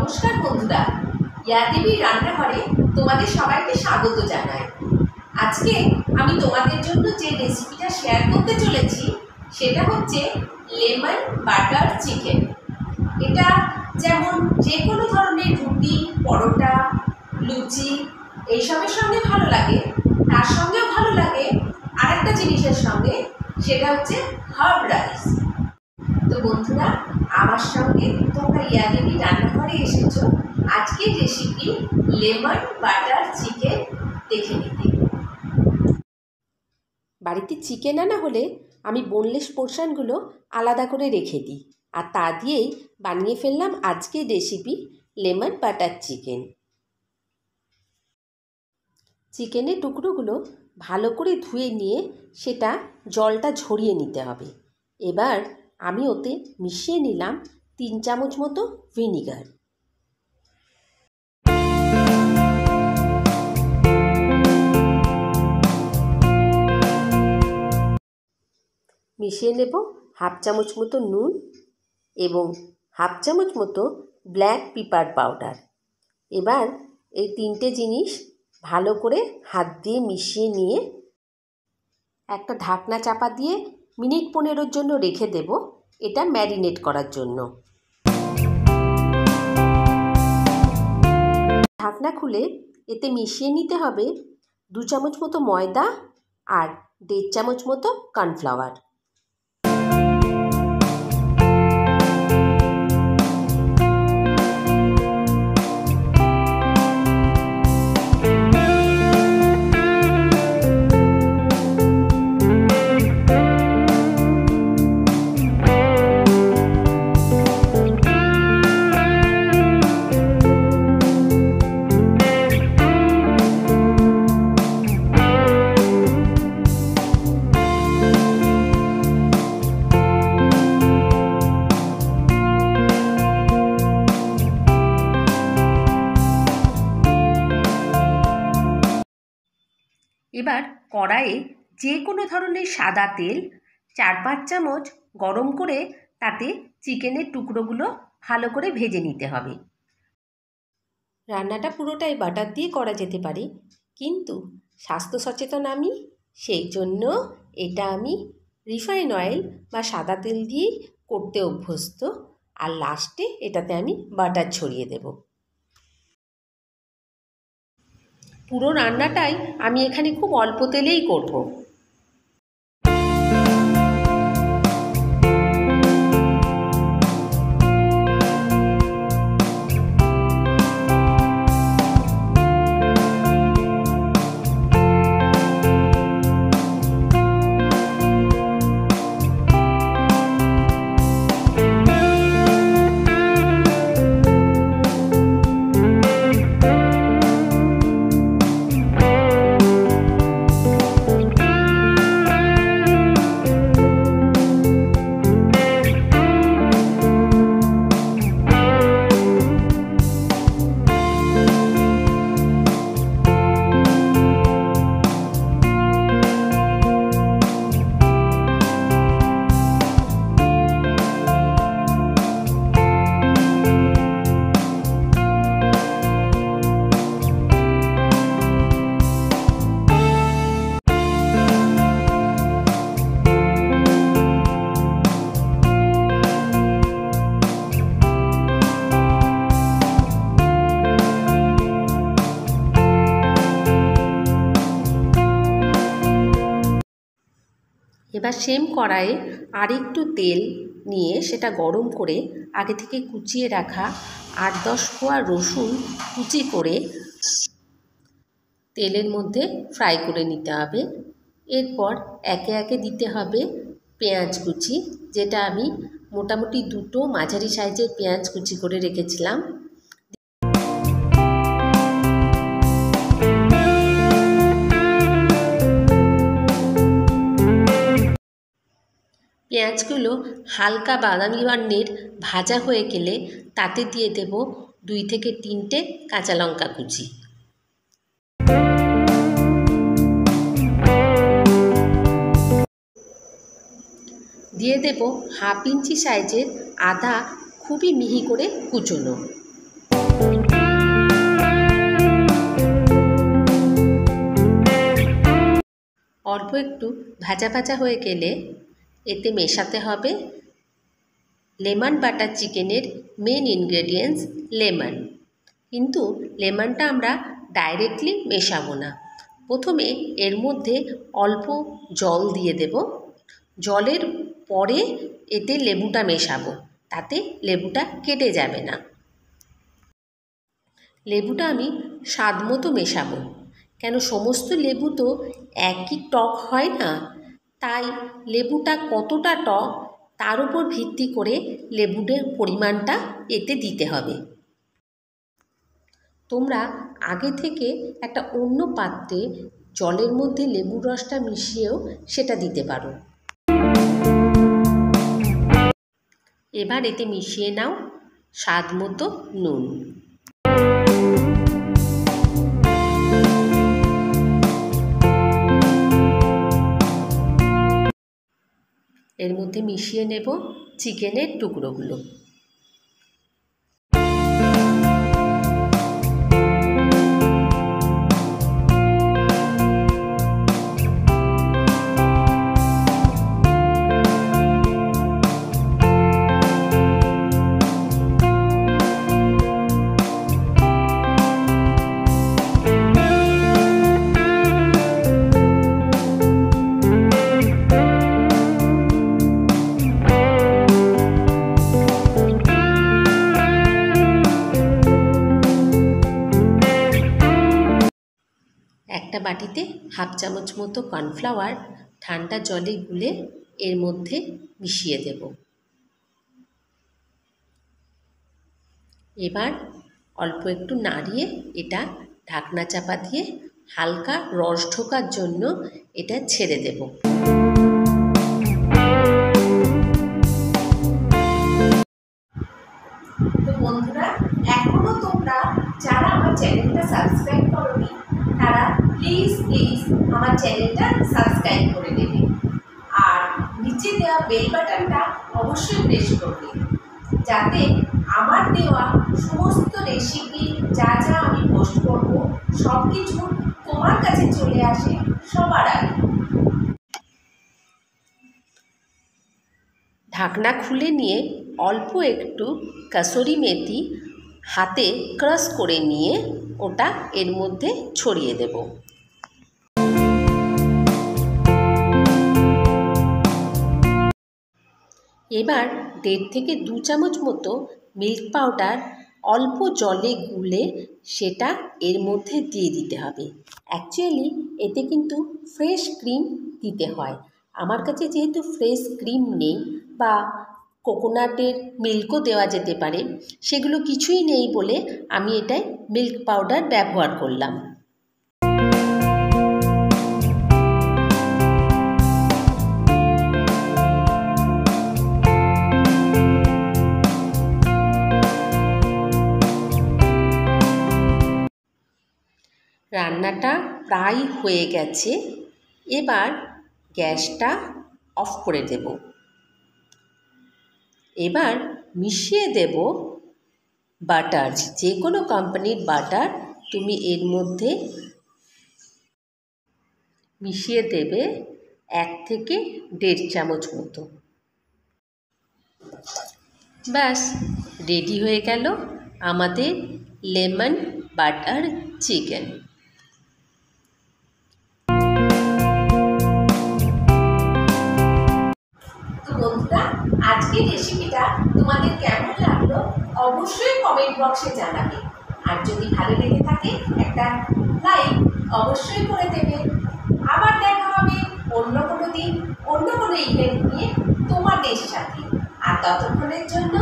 নমস্কার বন্ধুরা, ইয়া দেবী রান্নাঘরে তোমাদের সবাইকে স্বাগত জানাই। আজকে আমি তোমাদের জন্য যে রেসিপিটা শেয়ার করতে চলেছি সেটা হচ্ছে লেমন বাটার চিকেন। এটা যেমন যে কোনো ধরনের রুটি, পরোটা, লুচি এইসবের সঙ্গে ভালো লাগে, তার সঙ্গেও ভালো লাগে আরেকটা জিনিসের সঙ্গে, সেটা হচ্ছে হার্ব রাইস। তো বন্ধুরা, আমার সঙ্গে তোমরা ইয়া দেবী রান্নাঘরে এসেছো আজকের রেসিপি লেমন বাটার চিকেন দেখে নিতে। বাড়িতে চিকেন আনা হলে আমি বোনলেস পোর্শনগুলো আলাদা করে রেখে দিই, আর তা দিয়েই বানিয়ে ফেললাম আজকের রেসিপি লেমন বাটার চিকেন। চিকেনের টুকরোগুলো ভালো করে ধুয়ে নিয়ে সেটা জলটা ঝরিয়ে নিতে হবে। এবার আমি ওতে মিশিয়ে নিলাম 3 চামচ মতো ভিনিগার। মিশিয়ে নেব হাফ চামচ মতো নুন এবং হাফ চামচ মতো ব্ল্যাক পেপার পাউডার। এবার এই 3টে জিনিস ভালো করে হাত দিয়ে মিশিয়ে নিয়ে একটা ঢাকনা চাপা দিয়ে মিনিট 15 জন্য রেখে দেব, এটা ম্যারিনেট করার জন্য। ঢাকনা খুলে এতে মিশিয়ে নিতে হবে 2 চামচ মতো ময়দা আর 1.5 চামচ মতো কর্নফ্লাওয়ার। এবার কড়াইয়ে যে কোনো ধরনের সাদা তেল 4-5 চামচ গরম করে তাতে চিকেনের টুকরোগুলো ভালো করে ভেজে নিতে হবে। রান্নাটা পুরোটাই বাটার দিয়ে করা যেতে পারে, কিন্তু স্বাস্থ্য সচেতন আমি, সেই জন্য এটা আমি রিফাইন অয়েল বা সাদা তেল দিয়েই করতে অভ্যস্ত। আর লাস্টে এটাতে আমি বাটার ছড়িয়ে দেব। পুরো রান্নাটাই আমি এখানে খুব অল্প তেলেই করব। এবার সেম কড়াইয়ে আরেকটু তেল নিয়ে সেটা গরম করে আগে থেকে কুচিয়ে রাখা 8-10 কোয়া রসুন কুচি করে তেলের মধ্যে ফ্রাই করে নিতে হবে। এরপর একে একে দিতে হবে পেঁয়াজ কুচি, যেটা আমি মোটামুটি 2টো মাঝারি সাইজের পেঁয়াজ কুচি করে রেখেছিলাম। পেঁয়াজগুলো হালকা বাদামি বর্ণের ভাজা হয়ে গেলে তাতে দিয়ে দেব 2 থেকে 3টে কাঁচা লঙ্কা কুচি। দিয়ে দেব হাফ ইঞ্চি সাইজের আদা খুবই মিহি করে কুচোনো। অল্প একটু ভাজা ভাজা হয়ে গেলে এতে মেশাতে হবে লেমন বাটার চিকেনের মেন ইনগ্রেডিয়েন্টস লেমন। কিন্তু লেমনটা আমরা ডাইরেক্টলি মেশাবো না, প্রথমে এর মধ্যে অল্প জল দিয়ে দেব, জলের পরে এতে লেবুটা মেশাবো, তাতে লেবুটা কেটে যাবে না। লেবুটা আমি স্বাদ মতো মেশাবো, কেন সমস্ত লেবু তো একই টক হয় না, তাই লেবুটা কতটা টক তার উপর ভিত্তি করে লেবুর পরিমাণটা এতে দিতে হবে। তোমরা আগে থেকে একটা অন্য পাত্রে জলের মধ্যে লেবুর রসটা মিশিয়েও সেটা দিতে পারো। এবার এতে মিশিয়ে নাও স্বাদ মতো নুন। এর মধ্যে মিশিয়ে নেব চিকেনের টুকরোগুলো। একটা বাটিতে হাফ চামচ মতো কর্নফ্লাওয়ার ঠান্ডা জলে গুলে এর মধ্যে মিশিয়ে দেব। এবার অল্প একটু নাড়িয়ে এটা ঢাকনা চাপা দিয়ে হালকা রস ঢোকার জন্য এটা ছেড়ে দেব। তো বন্ধুরা, এখনো তোমরা যারা আমার চ্যানেলটা সাবস্ক্রাইব করোনি তারা প্লিজ আমার চ্যানেলটা সাবস্ক্রাইব করে দেবে, আর নিচে দেওয়া বেল বাটনটা অবশ্যই প্রেস করবে, যাতে আমার দেওয়া সমস্ত রেসিপি যা যা আমি পোস্ট করব সব কিছু তোমার কাছে চলে আসে সবার আগে। ঢাকনা খুলে নিয়ে অল্প একটু কাসুরি মেথি হাতে ক্রাশ করে নিয়ে ওটা এর মধ্যে ছড়িয়ে দেব। এবার 1.5 থেকে 2 চামচ মতো মিল্ক পাউডার অল্প জলে গুলে সেটা এর মধ্যে দিয়ে দিতে হবে। অ্যাকচুয়ালি এতে কিন্তু ফ্রেশ ক্রিম দিতে হয়, আমার কাছে যেহেতু ফ্রেশ ক্রিম নেই বা কোকোনাটের মিল্কও দেওয়া যেতে পারে, সেগুলো কিছুই নেই বলে আমি এটায় মিল্ক পাউডার ব্যবহার করলাম। রান্নাটা প্রায় হয়ে গেছে, এবার গ্যাসটা অফ করে দেব। এবার মিশিয়ে দেব বাটার, যে কোনো কোম্পানির বাটার তুমি এর মধ্যে মিশিয়ে দেবে 1 থেকে 1.5 চামচ মতো। ব্যাস রেডি হয়ে গেল আমাদের লেমন বাটার চিকেন। তো বন্ধুরা, আজকের রেসিপিটা তোমাদের কেমন লাগলো অবশ্যই কমেন্ট বক্সে জানাবে, আর যদি ভালো লেগে থাকে একটা লাইক অবশ্যই করে দেবে। আবার দেখা হবে অন্য কোনো দিন অন্য কোনো ইভেন্ট নিয়ে তোমাদের সাথে, আর ততক্ষণের জন্য